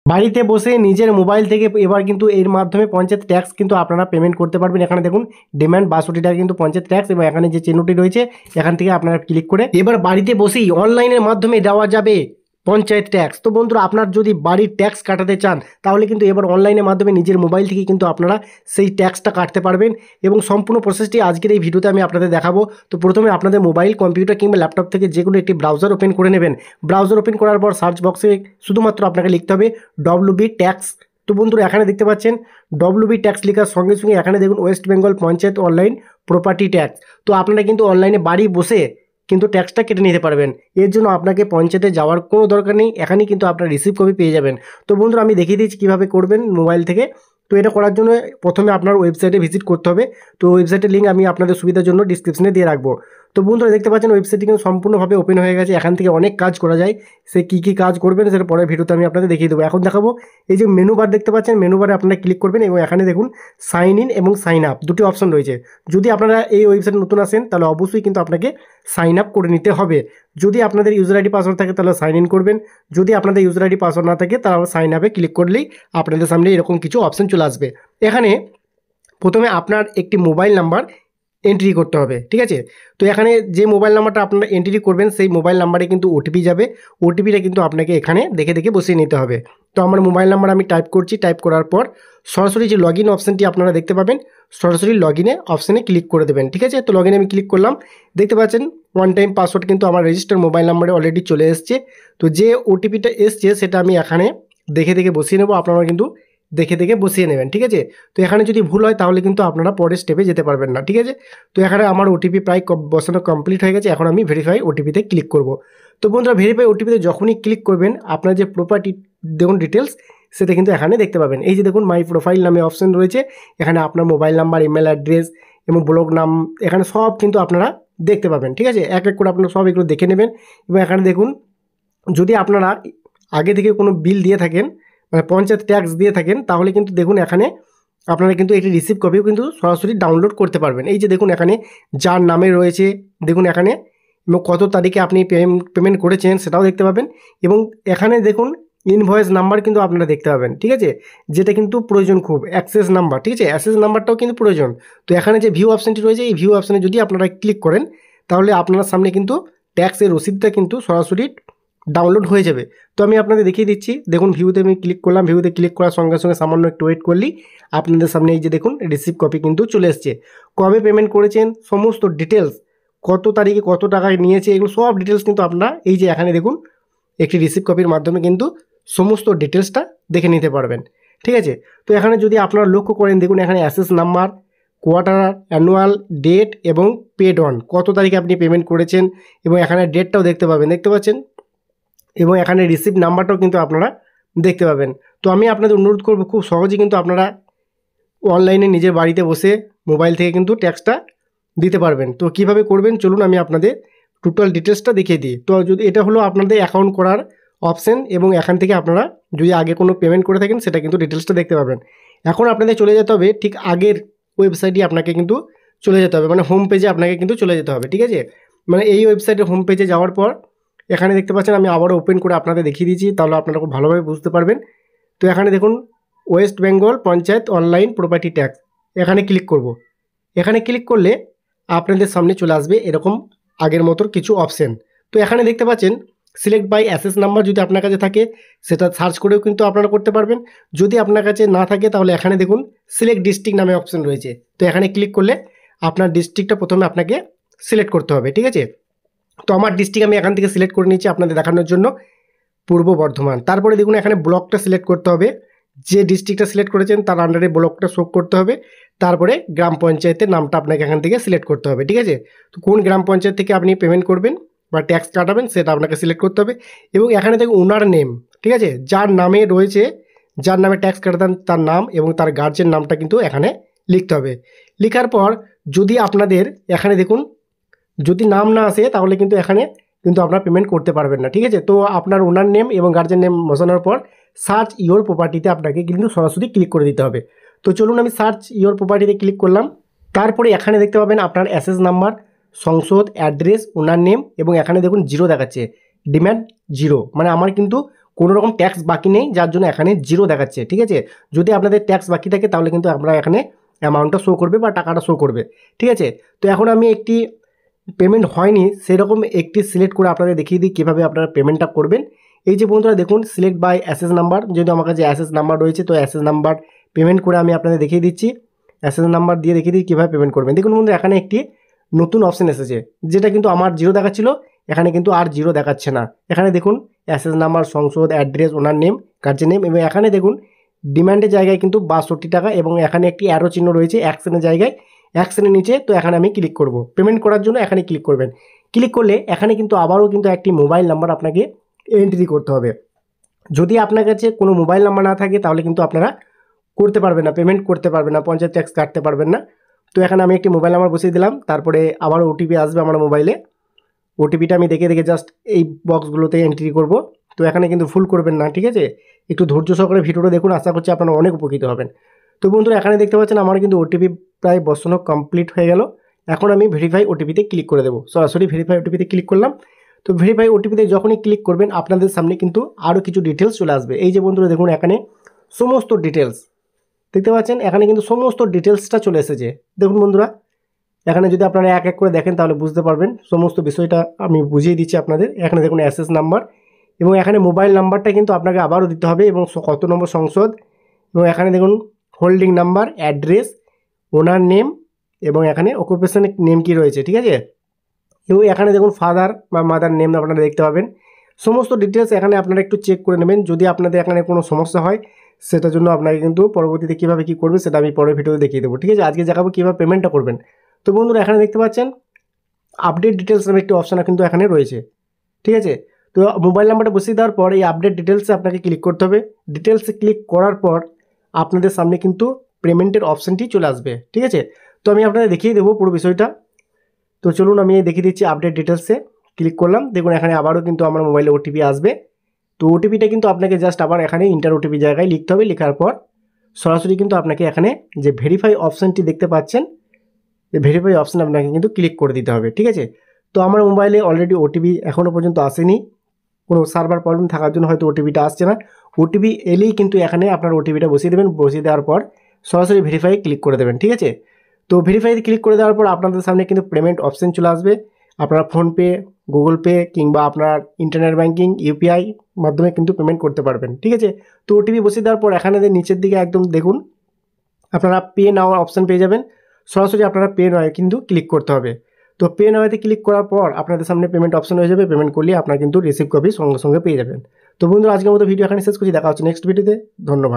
বাড়িতে বসে নিজের মোবাইল থেকে এবার কিন্তু এর মাধ্যমে পঞ্চায়েত ট্যাক্স কিন্তু আপনারা পেমেন্ট করতে পারবেন। এখানে দেখুন ডিমান্ড 62 টাকা কিন্তু পঞ্চায়েত ট্যাক্স, এবং এখানে যে চিহ্নটি রয়েছে এখান থেকে আপনারা ক্লিক করে এবার বাড়িতে বসেই অনলাইনের মাধ্যমে দেওয়া যাবে পঞ্চায়েত ট্যাক্স। তো বন্ধুরা, আপনার যদি বাড়ির ট্যাক্স কাটাতে চান তাহলে কিন্তু এবার অনলাইনের মাধ্যমে নিজের মোবাইল থেকে কিন্তু আপনারা সেই ট্যাক্সটা কাটতে পারবেন, এবং সম্পূর্ণ প্রসেসটি আজকের এই ভিডিওতে আমি আপনাদের দেখাবো। তো প্রথমে আপনাদের মোবাইল, কম্পিউটার কিংবা ল্যাপটপ থেকে যে কোনো একটি ব্রাউজার ওপেন করে নেবেন। ব্রাউজার ওপেন করার পর সার্চ বক্সে শুধুমাত্র আপনাকে লিখতে হবে WB ট্যাক্স। তো বন্ধুরা, এখানে দেখতে পাচ্ছেন WB ট্যাক্স লেখার সঙ্গে সঙ্গে এখানে দেখুন West Bengal panchayat online property tax. তো আপনারা কিন্তু অনলাইনে বাড়ি বসে কিন্তু ট্যাক্সটা কেটে নিতে পারবেন। এর জন্য আপনাকে পঞ্চায়েতে যাওয়ার কোনো দরকার নেই, এখানেই কিন্তু আপনার রিসিভ কপি পেয়ে যাবেন। তো বন্ধুরা, আমি দেখিয়ে দিচ্ছি কীভাবে করবেন মোবাইল থেকে। তো এটা করার জন্য প্রথমে আপনার ওয়েবসাইটে ভিজিট করতে হবে। তো ওয়েবসাইটের লিঙ্ক আমি আপনাদের সুবিধার জন্য ডিসক্রিপশনে দিয়ে রাখবো। তো বন্ধুরা, দেখতে পাচ্ছেন ওয়েবসাইটটি কিন্তু সম্পূর্ণভাবে ওপেন হয়ে গেছে। এখান থেকে অনেক কাজ করা যায়, সে কী কী কাজ করবেন সেটা পরের ভিডিওতে আমি আপনাদের দেখিয়ে দেবো। এখন দেখাবো এই যে মেনু বার দেখতে পাচ্ছেন, মেনু বারে আপনারা ক্লিক করবেন এবং এখানে দেখুন সাইন ইন এবং সাইন আপ দুটি অপশন রয়েছে। যদি আপনারা এই ওয়েবসাইটে নতুন আসেন তাহলে অবশ্যই কিন্তু আপনাকে সাইন আপ করে নিতে হবে। যদি আপনাদের ইউজার আইডি পাসওয়ার্ড থাকে তাহলে সাইন ইন করবেন, যদি আপনাদের ইউজার আইডি পাসওয়ার্ড না থাকে তাহলে সাইন আপে ক্লিক করলেই আপনাদের সামনে এরকম কিছু অপশন চলে আসবে। এখানে প্রথমে আপনার একটি মোবাইল নাম্বার এন্ট্রি করতে হবে, ঠিক আছে। তো এখানে যে মোবাইল নাম্বারটা আপনারা এন্ট্রি করবেন সেই মোবাইল নাম্বারে কিন্তু ওটিপি যাবে। ওটিপিটা কিন্তু আপনাকে এখানে দেখে দেখে বসিয়ে নিতে হবে। তো আমার মোবাইল নাম্বার আমি টাইপ করছি। টাইপ করার পর সরাসরি যে লগ ইন অপশানটি আপনারা দেখতে পাবেন, সরাসরি লগ ইনে অপশানে ক্লিক করে দেবেন, ঠিক আছে। তো লগ ইনে আমি ক্লিক করলাম। দেখতে পাচ্ছেন ওয়ান টাইম পাসওয়ার্ড কিন্তু আমার রেজিস্টার মোবাইল নাম্বারে অলরেডি চলে এসছে। তো যে ওটিপিটা এসছে সেটা আমি এখানে দেখে দেখে বসিয়ে নেব। আপনারা কিন্তু দেখে দেখে বসিয়ে নেবেন, ঠিক আছে। তো এখানে যদি ভুল হয় তাহলে কিন্তু আপনারা পরের স্টেপে যেতে পারবেন না, ঠিক আছে। তো এখানে আমার ওটিপি প্রায় বসানো কমপ্লিট হয়ে গেছে। এখন আমি ভেরিফাই ওটিপিতে ক্লিক করব। তো বন্ধুরা, ভেরিফাই ওটিপিতে যখনই ক্লিক করবেন আপনার যে প্রপার্টি দেখুন ডিটেলস সেটা কিন্তু এখানে দেখতে পাবেন। এই যে দেখুন মাই প্রোফাইল নামে অপশন রয়েছে, এখানে আপনার মোবাইল নাম্বার, ইমেল অ্যাড্রেস এবং ব্লগ নাম এখানে সব কিন্তু আপনারা দেখতে পাবেন, ঠিক আছে। এক এক করে আপনারা সব এগুলো দেখে নেবেন। এবং এখানে দেখুন যদি আপনারা আগে থেকে কোনো বিল দিয়ে থাকেন, মানে পঞ্চায়েত ট্যাক্স দিয়ে থাকেন, তাহলে কিন্তু দেখুন এখানে আপনারা কিন্তু একটি রিসিভ কপিও কিন্তু সরাসরি ডাউনলোড করতে পারবেন। এই যে দেখুন এখানে যার নামে রয়েছে দেখুন এখানে, এবং কত তারিখে আপনি পেমেন্ট করেছেন সেটাও দেখতে পাবেন। এবং এখানে দেখুন ইনভয়েস নাম্বার কিন্তু আপনারা দেখতে পাবেন, ঠিক আছে, যেটা কিন্তু প্রয়োজন খুব। অ্যাক্সেস নাম্বার, ঠিক আছে, অ্যাক্সেস নাম্বারটাও কিন্তু প্রয়োজন। তো এখানে যে ভিউ অপশানটি রয়েছে এই ভিউ অপশানে যদি আপনারা ক্লিক করেন তাহলে আপনার সামনে কিন্তু ট্যাক্সের রসিদটা কিন্তু সরাসরি ডাউনলোড হয়ে যাবে। তো আমি আপনাদের দেখিয়ে দিচ্ছি। দেখুন ভিউতে আমি ক্লিক করলাম। ভিউতে ক্লিক করার সঙ্গে সঙ্গে সামান্য একটু ওয়েট করলেই আপনাদের সামনে এই যে দেখুন রিসিভ কপি কিন্তু চলে এসছে। কবে পেমেন্ট করেছেন সমস্ত ডিটেলস, কত তারিখে কত টাকায় নিয়েছে, এগুলো সব ডিটেলস কিন্তু আপনারা এই যে এখানে দেখুন একটি রিসিভ কপির মাধ্যমে কিন্তু সমস্ত ডিটেলসটা দেখে নিতে পারবেন, ঠিক আছে। তো এখানে যদি আপনারা লক্ষ্য করেন দেখুন এখানে assess number, quarter, annual, date এবং পেড অন, কত তারিখে আপনি পেমেন্ট করেছেন, এবং এখানে ডেটটাও দেখতে পাবেন, দেখতে পাচ্ছেন। এবং এখানে রিসিভ নাম্বারটাও কিন্তু আপনারা দেখতে পাবেন। তো আমি আপনাদের অনুরোধ করব খুব সহজেই কিন্তু আপনারা অনলাইনে নিজের বাড়িতে বসে মোবাইল থেকে কিন্তু ট্যাক্সটা দিতে পারবেন। তো কিভাবে করবেন চলুন আমি আপনাদের টোটাল ডিটেলসটা দেখিয়ে দিই। তো যদি এটা হলো আপনাদের অ্যাকাউন্ট করার অপশান, এবং এখান থেকে আপনারা যদি আগে কোনো পেমেন্ট করে থাকেন সেটা কিন্তু ডিটেলসটা দেখতে পাবেন। এখন আপনাদের চলে যেতে হবে ঠিক আগের ওয়েবসাইটে, আপনাকে কিন্তু চলে যেতে হবে, মানে হোম পেজে আপনাকে কিন্তু চলে যেতে হবে, ঠিক আছে। মানে এই ওয়েবসাইটের হোম পেজে যাওয়ার পর এখানে দেখতে পাচ্ছেন আমি আবারও ওপেন করে আপনাদের দেখিয়ে দিয়েছি, তাহলে আপনারা খুব ভালোভাবে বুঝতে পারবেন। তো এখানে দেখুন West Bengal panchayat online property tax, এখানে ক্লিক করব। এখানে ক্লিক করলে আপনাদের সামনে চলে আসবে এরকম আগের মতো কিছু অপশান। তো এখানে দেখতে পাচ্ছেন সিলেক্ট বাই অ্যাসেস নাম্বার, যদি আপনার কাছে থাকে সেটা সার্চ করেও কিন্তু আপনারা করতে পারবেন। যদি আপনার কাছে না থাকে তাহলে এখানে দেখুন সিলেক্ট ডিস্ট্রিক্ট নামে অপশান রয়েছে। তো এখানে ক্লিক করলে আপনার ডিস্ট্রিক্টটা প্রথমে আপনাকে সিলেক্ট করতে হবে, ঠিক আছে। তো আমার ডিস্ট্রিক্ট আমি এখান থেকে সিলেক্ট করে নিচ্ছি আপনাদের দেখানোর জন্য, পূর্ব বর্ধমান। তারপরে দেখুন এখানে ব্লকটা সিলেক্ট করতে হবে, যে ডিস্ট্রিক্টটা সিলেক্ট করেছেন তার আন্ডারে ব্লকটা শো করতে হবে। তারপরে গ্রাম পঞ্চায়েতের নামটা আপনাকে এখান থেকে সিলেক্ট করতে হবে, ঠিক আছে। তো কোন গ্রাম পঞ্চায়েত থেকে আপনি পেমেন্ট করবেন বা ট্যাক্স কাটাবেন সেটা আপনাকে সিলেক্ট করতে হবে। এবং এখানে দেখুন ওনার নেম, ঠিক আছে, যার নামে রয়েছে, যার নামে ট্যাক্স কাটাতেন তার নাম এবং তার গার্জেন নামটা কিন্তু এখানে লিখতে হবে। লেখার পর যদি আপনাদের এখানে দেখুন যদি নাম না আসে তাহলে কিন্তু এখানে কিন্তু আপনারা পেমেন্ট করতে পারবেন না, ঠিক আছে। তো আপনার ওনার নেম এবং গার্জেন নেম বসানোর পর সার্চ ইওর প্রপার্টিতে আপনাকে কিন্তু সরাসরি ক্লিক করে দিতে হবে। তো চলুন আমি সার্চ ইওর প্রপার্টিতে ক্লিক করলাম। তারপরে এখানে দেখতে পাবেন আপনার অ্যাসেস নাম্বার, সংসদ, অ্যাড্রেস, ওনার নেম, এবং এখানে দেখুন 0 দেখাচ্ছে, ডিম্যান্ড 0, মানে আমার কিন্তু কোনো রকম ট্যাক্স বাকি নেই, যার জন্য এখানে জিরো দেখাচ্ছে। ঠিক আছে, যদি আপনাদের ট্যাক্স বাকি থাকে তাহলে কিন্তু আমরা এখানে অ্যামাউন্টটা শো করবে বা টাকাটা শো করবে। ঠিক আছে, তো এখন আমি একটি পেমেন্ট হয়নি সেরকম একটি সিলেক্ট করে আপনাদের দেখিয়ে দিই কীভাবে আপনারা পেমেন্টটা করবেন। এই যে বন্ধুরা দেখুন, সিলেক্ট বাই অ্যাসেস নাম্বার, যেহেতু আমার কাছে অ্যাসেস নাম্বার রয়েছে তো অ্যাসেস নাম্বার পেমেন্ট করে আমি আপনাদের দেখিয়ে দিচ্ছি। অ্যাসেস নাম্বার দিয়ে দেখিয়ে দিই কীভাবে পেমেন্ট করবেন। দেখুন বন্ধু, এখানে একটি নতুন অপশান এসেছে, যেটা কিন্তু আমার জিরো দেখাচ্ছিল, এখানে কিন্তু আর জিরো দেখাচ্ছে না। এখানে দেখুন অ্যাসেস নাম্বার, সংশোধ, অ্যাড্রেস, ওনার নেম, গার্জেন নেম, এবং এখানে দেখুন ডিমান্ডের জায়গায় কিন্তু 62 টাকা, এবং এখানে একটি অ্যারো চিহ্ন রয়েছে অ্যাকশনের জায়গায়, অ্যাকশনের নিচে। তো এখানে আমি ক্লিক করব, পেমেন্ট করার জন্য এখানে ক্লিক করবেন। ক্লিক করলে এখানে কিন্তু আবারও কিন্তু একটি মোবাইল নাম্বার আপনাকে এন্ট্রি করতে হবে। যদি আপনার কাছে কোনো মোবাইল নাম্বার না থাকে তাহলে কিন্তু আপনারা করতে পারবেন না, পেমেন্ট করতে পারবেন না, পঞ্চায়েত ট্যাক্স কাটতে পারবেন না। তো এখানে আমি একটি মোবাইল নাম্বার বসিয়ে দিলাম, তারপরে আবার ওটিপি আসবে আমার মোবাইলে। ওটিপিটা আমি দেখে দেখে জাস্ট এই বক্সগুলোতে এন্ট্রি করব। তো এখানে কিন্তু ভুল করবেন না, ঠিক আছে, একটু ধৈর্য সহকারে ভিডিওটা দেখুন, আশা করছি আপনারা অনেক উপকৃত হবেন। তো বন্ধুরা এখানে দেখতে পাচ্ছেন আমার কিন্তু ওটিপি প্রায় বসানো কমপ্লিট হয়ে গেল। এখন আমি ভেরিফাই ওটিপিতে ক্লিক করে দেবো, সরাসরি ভেরিফাই ওটিপিতে ক্লিক করলাম। তো ভেরিফাই ওটিপিতে যখনই ক্লিক করবেন আপনাদের সামনে কিন্তু আরও কিছু ডিটেলস চলে আসবে। এই যে বন্ধুরা দেখুন, এখানে সমস্ত ডিটেলস দেখতে পাচ্ছেন, এখানে কিন্তু সমস্ত ডিটেলসটা চলে এসেছে। দেখুন বন্ধুরা, এখানে যদি আপনারা এক এক করে দেখেন তাহলে বুঝতে পারবেন সমস্ত বিষয়টা আমি বুঝিয়ে দিচ্ছি আপনাদের। এখানে দেখুন অ্যাসেস নাম্বার, এবং এখানে মোবাইল নাম্বারটা কিন্তু আপনাকে আবারও দিতে হবে, এবং কত নম্বর সংসদ, এবং এখানে দেখুন হোল্ডিং নাম্বার, অ্যাড্রেস, ওনার নেম, এবং এখানে অকুপেশনের নেম কি রয়েছে। ঠিক আছে, এবং এখানে দেখুন ফাদার বা মাদার নেম আপনারা দেখতে পাবেন। সমস্ত ডিটেলস এখানে আপনারা একটু চেক করে নেবেন। যদি আপনাদের এখানে কোনো সমস্যা হয় সেটার জন্য আপনাকে কিন্তু পরবর্তীতে কীভাবে কী করবে সেটা আমি পরের ভিডিওতে দেখিয়ে দেবো। ঠিক আছে, আজকে দেখাবো কীভাবে পেমেন্টটা করবেন। তো বন্ধুরা এখানে দেখতে পাচ্ছেন আপডেট ডিটেলস নামে একটি অপশান কিন্তু এখানে রয়েছে। ঠিক আছে, তো মোবাইল নাম্বারটা বসিয়ে দেওয়ার পর এই আপডেট ডিটেলসে আপনাকে ক্লিক করতে হবে। ডিটেলসে ক্লিক করার পর আপনাদের সামনে কিন্তু পেমেন্টের অপশানটি চলে আসবে। ঠিক আছে, তো আমি আপনাদের দেখিয়ে দেবো পুরো বিষয়টা। তো চলুন আমি দেখিয়ে দিচ্ছি। আপডেট ডিটেলসে ক্লিক করলাম, দেখুন এখানে আবারও কিন্তু আমার মোবাইলে ওটিপি আসবে। তো ওটিপিটা কিন্তু আপনাকে জাস্ট আবার এখানে ইন্টার ওটিপি জায়গায় লিখতে হবে। লেখার পর সরাসরি কিন্তু আপনাকে এখানে যে ভেরিফাই অপশানটি দেখতে পাচ্ছেন, এই ভেরিফাই অপশান আপনাকে কিন্তু ক্লিক করে দিতে হবে। ঠিক আছে, তো আমার মোবাইলে অলরেডি ওটিপি এখনও পর্যন্ত আসেনি, কোনো সার্ভার প্রবলেম থাকার জন্য হয়তো ওটিপিটা আসছে না। ওটিপি এলেই কিন্তু এখানে আপনার ওটিপিটা বসিয়ে দেবেন। বসিয়ে দেওয়ার পর সরাসরি ভেরিফাই ক্লিক করে দেবেন। ঠিক আছে, তো ভেরিফাইতে ক্লিক করে দেওয়ার পর আপনাদের সামনে কিন্তু পেমেন্ট অপশান চলে আসবে। আপনারা ফোনপে, গুগল পে কিংবা আপনার ইন্টারনেট ব্যাঙ্কিং, ইউপিআই মাধ্যমে কিন্তু পেমেন্ট করতে পারবেন। ঠিক আছে, তো ওটিপি বসিয়ে দেওয়ার পর এখানে নিচের দিকে একদম দেখুন আপনারা পে নাও অপশান পেয়ে যাবেন। সরাসরি আপনারা পে নাওয়ে কিন্তু ক্লিক করতে হবে। তো পে নাওয়েতে ক্লিক করার পর আপনাদের সামনে পেমেন্ট অপশান হয়ে যাবে। পেমেন্ট করলে আপনারা কিন্তু রিসিভ কপি সঙ্গে সঙ্গে পেয়ে যাবেন। তো বন্ধুরা আজকের মতো ভিডিও এখানে শেষ করছি, দেখা হচ্ছে নেক্সট ভিডিওতে। ধন্যবাদ।